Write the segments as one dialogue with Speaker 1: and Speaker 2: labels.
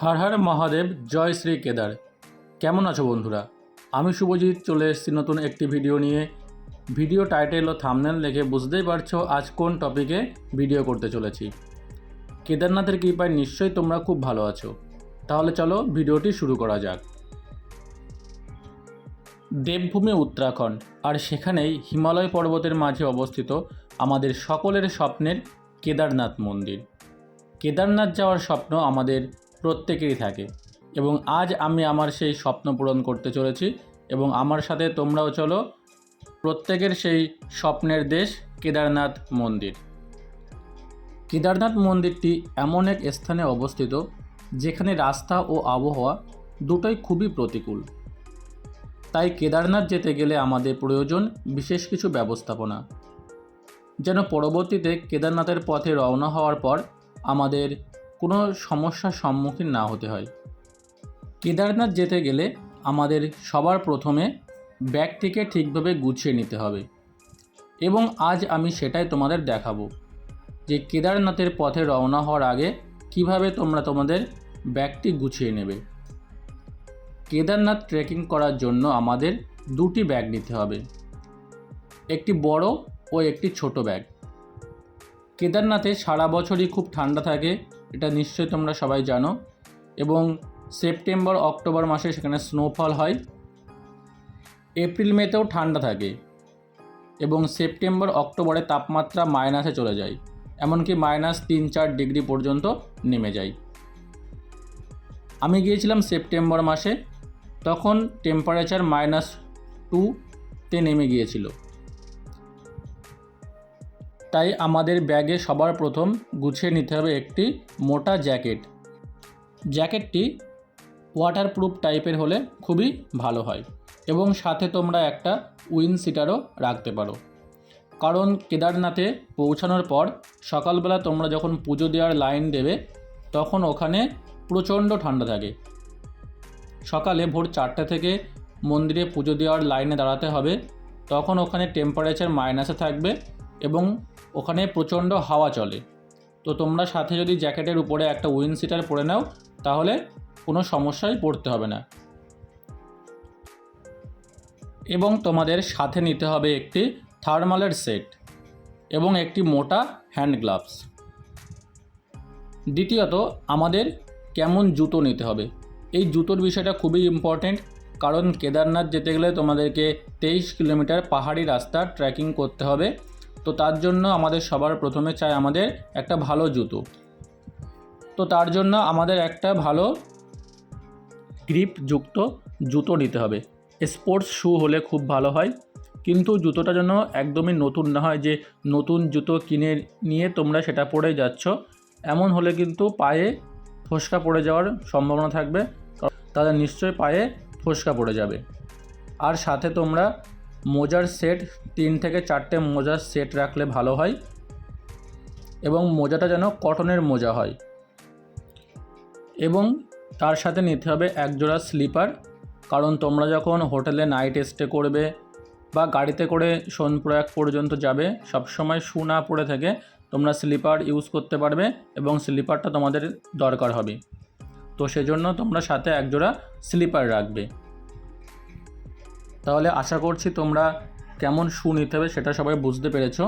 Speaker 1: হর হর মহাদেব, জয় শ্রী কেদার। কেমন আছো বন্ধুরা? আমি শুভজিৎ চলে এসেছি নতুন একটি ভিডিও নিয়ে। ভিডিও টাইটেল ও থাম্বনেল দেখে বুঝতেই পারছো আজ কোন টপিকে ভিডিও করতে চলেছি। কেদারনাথের কৃপায় নিশ্চয়ই তোমরা খুব ভালো আছো। তাহলে চলো ভিডিওটি শুরু করা যাক। দেবভূমি উত্তরাখণ্ড, আর সেখানেই হিমালয় পর্বতের মাঝে অবস্থিত আমাদের সকলের স্বপ্নের কেদারনাথ মন্দির। কেদারনাথ যাওয়ার স্বপ্ন আমাদের প্রত্যেকেরই থাকে এবং আজ আমি আমার সেই স্বপ্ন পূরণ করতে চলেছি এবং আমার সাথে তোমরাও চলো প্রত্যেকের সেই স্বপ্নের দেশ কেদারনাথ মন্দির। কেদারনাথ মন্দিরটি এমন এক স্থানে অবস্থিত যেখানে রাস্তা ও আবহাওয়া দুটোই খুবই প্রতিকূল। তাই কেদারনাথ যেতে গেলে আমাদের প্রয়োজন বিশেষ কিছু ব্যবস্থাপনা, যেন পরবর্তীতে কেদারনাথের পথে রওনা হওয়ার পর আমাদের কোনো সমস্যার সম্মুখীন না হতে হয়। কেদারনাথ যেতে গেলে আমাদের সবার প্রথমে ব্যাগটিকে ঠিকভাবে গুছিয়ে নিতে হবে এবং আজ আমি সেটাই তোমাদের দেখাবো যে কেদারনাথের পথে রওনা হওয়ার আগে কিভাবে তোমরা তোমাদের ব্যাগটি গুছিয়ে নেবে। কেদারনাথ ট্রেকিং করার জন্য আমাদের দুটি ব্যাগ নিতে হবে, একটি বড় ও একটি ছোট ব্যাগ। কেদারনাথে সারা বছরই খুব ঠান্ডা থাকে, এটা নিশ্চয়ই তোমরা সবাই জানো, এবং সেপ্টেম্বর অক্টোবর মাসে সেখানে স্নোফল হয়। এপ্রিল মেতেও ঠান্ডা থাকে এবং সেপ্টেম্বর অক্টোবরে তাপমাত্রা মাইনাসে চলে যায়, এমনকি -3-4 ডিগ্রি পর্যন্ত নেমে যায়। আমি গিয়েছিলাম সেপ্টেম্বর মাসে, তখন টেম্পারেচার -2-তে নেমে গিয়েছিল। তাই আমাদের ব্যাগে সবার প্রথম গুছিয়ে নিতে হবে একটি মোটা জ্যাকেট। জ্যাকেটটি ওয়াটারপ্রুফ টাইপের হলে খুবই ভালো হয় এবং সাথে তোমরা একটা উইন্ড শিটারও রাখতে পারো, কারণ কেদারনাথে পৌঁছানোর পর সকালবেলা তোমরা যখন পুজো দেওয়ার লাইন দেবে তখন ওখানে প্রচণ্ড ঠান্ডা থাকে। সকালে ভোর 4টে থেকে মন্দিরে পুজো দেওয়ার লাইনে দাঁড়াতে হবে, তখন ওখানে টেম্পারেচার মাইনাসে থাকবে এবং ওখানে প্রচণ্ড হাওয়া চলে। তো তোমরা সাথে যদি জ্যাকেটের উপরে একটা উইন্ড শিটার পরে নাও তাহলে কোনো সমস্যায় পড়তে হবে না। এবং তোমাদের সাথে নিতে হবে একটি থার্মালের সেট এবং একটি মোটা হ্যান্ড গ্লাভস। দ্বিতীয়ত আমাদের কেমন জুতো নিতে হবে। এই জুতোর বিষয়টা খুবই ইম্পর্টেন্ট, কারণ কেদারনাথ যেতে গেলে তোমাদেরকে 23 কিলোমিটার পাহাড়ি রাস্তা ট্রেকিং করতে হবে। তো তার জন্য আমাদের সবার প্রথমে চাই আমাদের একটা ভালো জুতো। তো তার জন্য আমাদের একটা ভালো গ্রিপযুক্ত জুতো নিতে হবে। স্পোর্টস শু হলে খুব ভালো হয়, কিন্তু জুতোটা যেন একদমই নতুন না হয়, যে নতুন জুতো কিনে নিয়ে তোমরা সেটা পরে যাচ্ছ, এমন হলে কিন্তু পায়ে ফোস্কা পড়ে যাওয়ার সম্ভাবনা থাকবে, তাহলে নিশ্চয়ই পায়ে ফোস্কা পড়ে যাবে। আর সাথে তোমরা মোজার সেট 3 থেকে 4টে মোজার সেট রাখলে ভালো হয় এবং মোজাটা যেন কটনের মোজা হয়। এবং তার সাথে নিতে হবে একজোড়া স্লিপার, কারণ তোমরা যখন হোটেলে নাইট স্টে করবে বা গাড়িতে করে সোনপ্রয়াগ পর্যন্ত যাবে, সবসময় শু না পরে থেকে তোমরা স্লিপার ইউজ করতে পারবে এবং স্লিপারটা তোমাদের দরকার হবে। তো সেজন্য তোমরা সাথে একজোড়া স্লিপার রাখবে। তাহলে আশা করছি তোমরা কেমন শু নিতে হবে সেটা সবাই বুঝতে পেরেছো।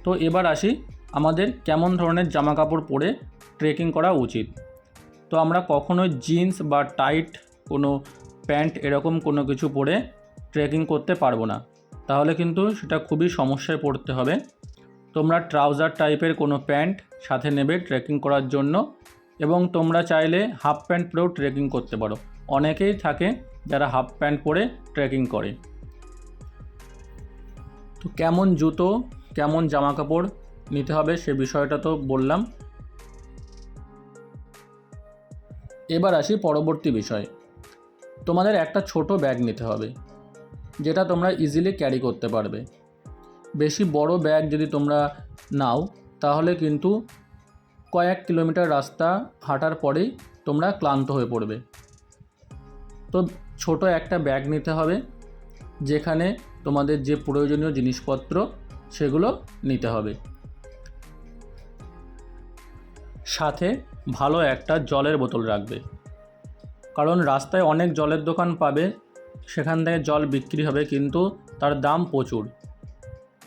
Speaker 1: তো এবার আসি আমাদের কেমন ধরনের জামা কাপড় পরে ট্রেকিং করা উচিত। তো আমরা কখনোই জিন্স বা টাইট কোনো প্যান্ট এরকম কোনো কিছু পরে ট্রেকিং করতে পারবো না, তাহলে কিন্তু সেটা খুবই সমস্যায় পড়তে হবে। তোমরা ট্রাউজার টাইপের কোনো প্যান্ট সাথে নেবে ট্রেকিং করার জন্য, এবং তোমরা চাইলে হাফ প্যান্ট পরেও ট্রেকিং করতে পারো। অনেকেই থাকে যারা হাফ প্যান্ট পরে ট্রেকিং করে। তো কেমন জুতো কেমন জামা কাপড় নিতে হবে সে বিষয়টা তো বললাম। এবার আসি পরবর্তী বিষয়। তোমাদের একটা ছোট ব্যাগ নিতে হবে যেটা তোমরা ইজিলি ক্যারি করতে পারবে। বেশি বড় ব্যাগ যদি তোমরা নাও তাহলে কিন্তু কয়েক কিলোমিটার রাস্তা হাঁটার পরেই তোমরা ক্লান্ত হয়ে পড়বে। তো ছোট একটা ব্যাগ নিতে হবে যেখানে তোমাদের যে প্রয়োজনীয় জিনিসপত্র সেগুলো নিতে হবে। সাথে ভালো একটা জলের বোতল রাখবে, কারণ রাস্তায় অনেক জলের দোকান পাবে, সেখান থেকে জল বিক্রি হবে কিন্তু তার দাম প্রচুর।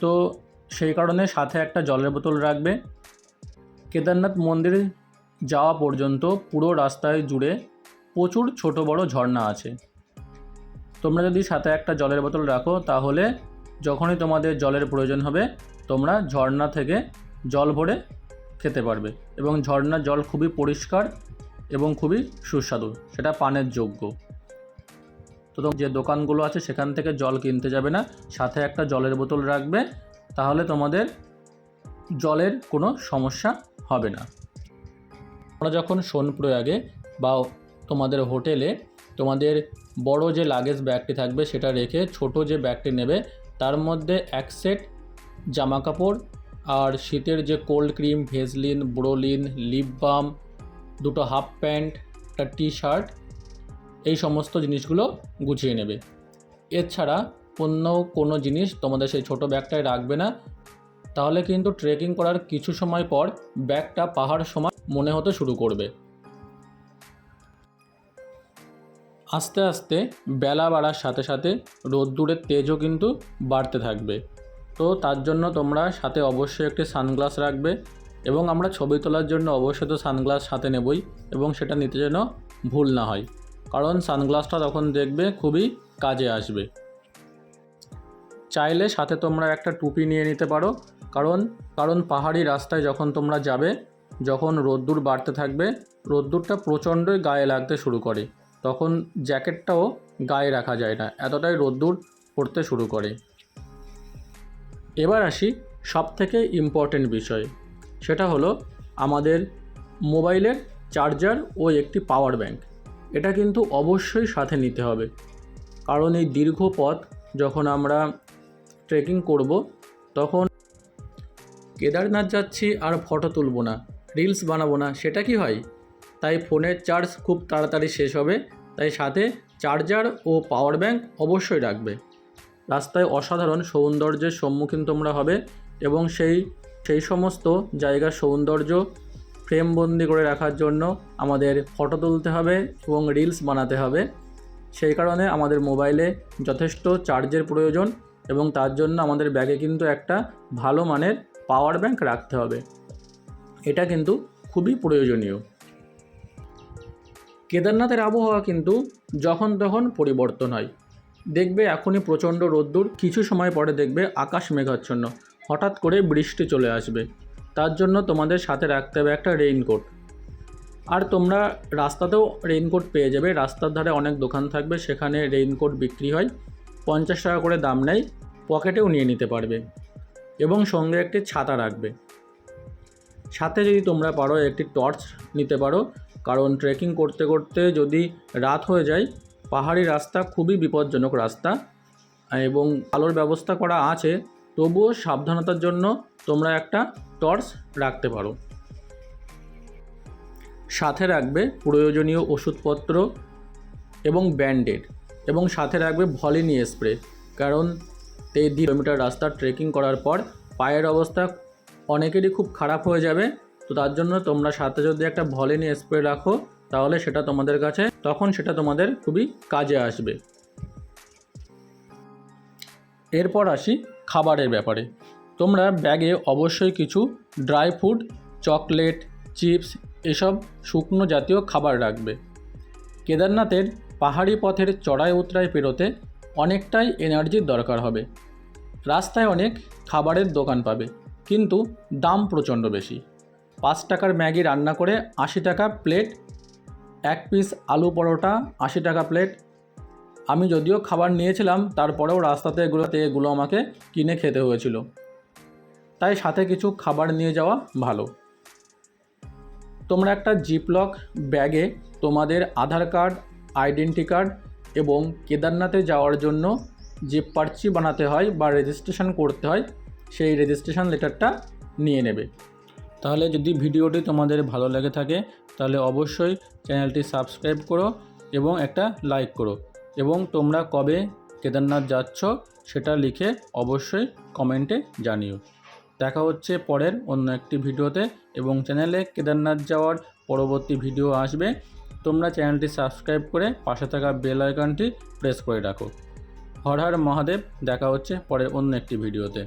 Speaker 1: তো সেই কারণে সাথে একটা জলের বোতল রাখবে। কেদারনাথ মন্দির যাওয়া পর্যন্ত পুরো রাস্তায় জুড়ে প্রচুর ছোট বড় ঝর্ণা আছে। তোমরা যদি সাথে একটা জলের বোতল রাখো তাহলে যখনই তোমাদের জলের প্রয়োজন হবে তোমরা ঝর্ণা থেকে জল ভরে খেতে পারবে, এবং ঝর্ণার জল খুবই পরিষ্কার এবং খুবই সুস্বাদু, সেটা পানের যোগ্য। তো যে দোকানগুলো আছে সেখান থেকে জল কিনতে যাবে না, সাথে একটা জলের বোতল রাখবে, তাহলে তোমাদের জলের কোনো সমস্যা হবে না। তোমরা যখন সোনপ্রয়াগে বা তোমাদের হোটেলে তোমাদের বড় যে লাগেজ ব্যাগটি থাকবে সেটা রেখে ছোট যে ব্যাগটি নেবে তার মধ্যে এক সেট জামা কাপড় আর শীতের যে cold cream, Vaseline, Boroline, lip balm, দুটো হাফ প্যান্ট, একটা টি শার্ট, এই সমস্ত জিনিসগুলো গুছিয়ে নেবে। এছাড়া অন্য কোনো জিনিস তোমাদের সেই ছোট ব্যাগটায় রাখবে না, তাহলে কিন্তু ট্রেকিং করার কিছু সময় পর ব্যাগটা পাহাড় সমান মনে হতে শুরু করবে। আস্তে আস্তে বেলা বাড়ার সাথে সাথে রোদ্দুরের তেজও কিন্তু বাড়তে থাকবে। তো তার জন্য তোমরা সাথে অবশ্যই একটি সানগ্লাস রাখবে, এবং আমরা ছবি তোলার জন্য অবশ্যই তো সানগ্লাস সাথে নেবই, এবং সেটা নিতে যেন ভুল না হয়, কারণ সানগ্লাসটা তখন দেখবে খুবই কাজে আসবে। চাইলে সাথে তোমরা একটা টুপি নিয়ে নিতে পারো, কারণ পাহাড়ি রাস্তায় যখন তোমরা যাবে, যখন রোদ্দুর বাড়তে থাকবে, রোদ্দুরটা প্রচণ্ডই গায়ে লাগতে শুরু করে, তখন জ্যাকেটটাও গায়ে রাখা যায় না, এতটাই রোদ্দুর পড়তে শুরু করে। এবার আসি সবথেকে ইম্পর্টেন্ট বিষয়, সেটা হলো আমাদের মোবাইলের চার্জার ও একটি পাওয়ার ব্যাংক। এটা কিন্তু অবশ্যই সাথে নিতে হবে, কারণ এই দীর্ঘ পথ যখন আমরা ট্রেকিং করব তখন কেদারনাথ যাচ্ছি আর ফটো তুলব না, রিলস বানাবো না, সেটা কি হয়? তাই ফোনের চার্জ খুব তাড়াতাড়ি শেষ হবে, তাই সাথে চার্জার ও পাওয়ার ব্যাংক অবশ্যই রাখবে। রাস্তায় অসাধারণ সৌন্দর্যের সম্মুখীন তোমরা হবে, এবং সেই সমস্ত জায়গার সৌন্দর্য ফ্রেমবন্দি করে রাখার জন্য আমাদের ফটো তুলতে হবে এবং রিলস বানাতে হবে। সেই কারণে আমাদের মোবাইলে যথেষ্ট চার্জের প্রয়োজন, এবং তার জন্য আমাদের ব্যাগে কিন্তু একটা ভালো মানের পাওয়ার ব্যাংক রাখতে হবে। এটা কিন্তু খুবই প্রয়োজনীয়। কেদারনাথের আবহাওয়া কিন্তু যখন তখন পরিবর্তন হয়। দেখবে এখনই প্রচণ্ড রোদ্দুর, কিছু সময় পরে দেখবে আকাশ মেঘাচ্ছন্ন, হঠাৎ করে বৃষ্টি চলে আসবে। তার জন্য তোমাদের সাথে রাখতে হবে একটা রেইনকোট। আর তোমরা রাস্তাতেও রেইনকোট পেয়ে যাবে, রাস্তার ধারে অনেক দোকান থাকবে, সেখানে রেইনকোট বিক্রি হয়, 50 টাকা করে দাম নেয়, পকেটেও নিয়ে নিতে পারবে। এবং সঙ্গে একটি ছাতা রাখবে। সাথে যদি তোমরা পারো একটি টর্চ নিতে পারো, কারণ ট্রেকিং করতে করতে যদি রাত হয়ে যায়, পাহাড়ি রাস্তা খুবই বিপজ্জনক রাস্তা, এবং আলোর ব্যবস্থা করা আছে, তবুও সাবধানতার জন্য তোমরা একটা টর্চ রাখতে পারো। সাথে রাখবে প্রয়োজনীয় ওষুধপত্র এবং ব্যান্ডেড, এবং সাথে রাখবে ভলিনি স্প্রে, কারণ 3 কিলোমিটার রাস্তা ট্রেকিং করার পর পায়ের অবস্থা অনেকেরই খুব খারাপ হয়ে যাবে। তো তার জন্য তোমরা সাথে যদি একটা ভলিনি স্প্রে রাখো তাহলে সেটা তোমাদের খুবই কাজে আসবে। এরপর আসি খাবারের ব্যাপারে। তোমরা ব্যাগে অবশ্যই কিছু ড্রাই ফ্রুট, চকলেট, চিপস, এসব শুকনো জাতীয় খাবার রাখবে। কেদারনাথের পাহাড়ি পথের চড়াই উতরাই পেরোতে অনেকটাই এনার্জির দরকার হবে। রাস্তায় অনেক খাবারের দোকান পাবে, কিন্তু দাম প্রচণ্ড বেশি। 5 টাকার ম্যাগি রান্না করে 80 টাকা প্লেট, 1 পিস আলু পরোটা 80 টাকা প্লেট। আমি যদিও খাবার নিয়েছিলাম, তারপরেও রাস্তাতে এগুলো আমাকে কিনে খেতে হয়েছিল। তাই সাথে কিছু খাবার নিয়ে যাওয়া ভালো। তোমরা একটা জিপলক ব্যাগে তোমাদের আধার কার্ড, আইডেন্টি কার্ড এবং কেদারনাথে যাওয়ার জন্য যে পার্চি বানাতে হয় বা রেজিস্ট্রেশন করতে হয়, সেই রেজিস্ট্রেশন লেটারটা নিয়ে নেবে। তাহলে যদি ভিডিওটি তোমাদের ভালো লেগে থাকে তাহলে অবশ্যই চ্যানেলটি সাবস্ক্রাইব করো এবং একটা লাইক করো, এবং তোমরা কবে কেদারনাথ যাচ্ছ সেটা লিখে অবশ্যই কমেন্টে জানিও। দেখা হচ্ছে পরের অন্য একটি ভিডিওতে, এবং চ্যানেলে কেদারনাথ যাওয়ার পরবর্তী ভিডিও আসবে। তোমরা চ্যানেলটি সাবস্ক্রাইব করে পাশে থাকা বেল আইকনটি প্রেস করে রাখো। হর হর মহাদেব। দেখা হচ্ছে পরে অন্য একটি ভিডিওতে।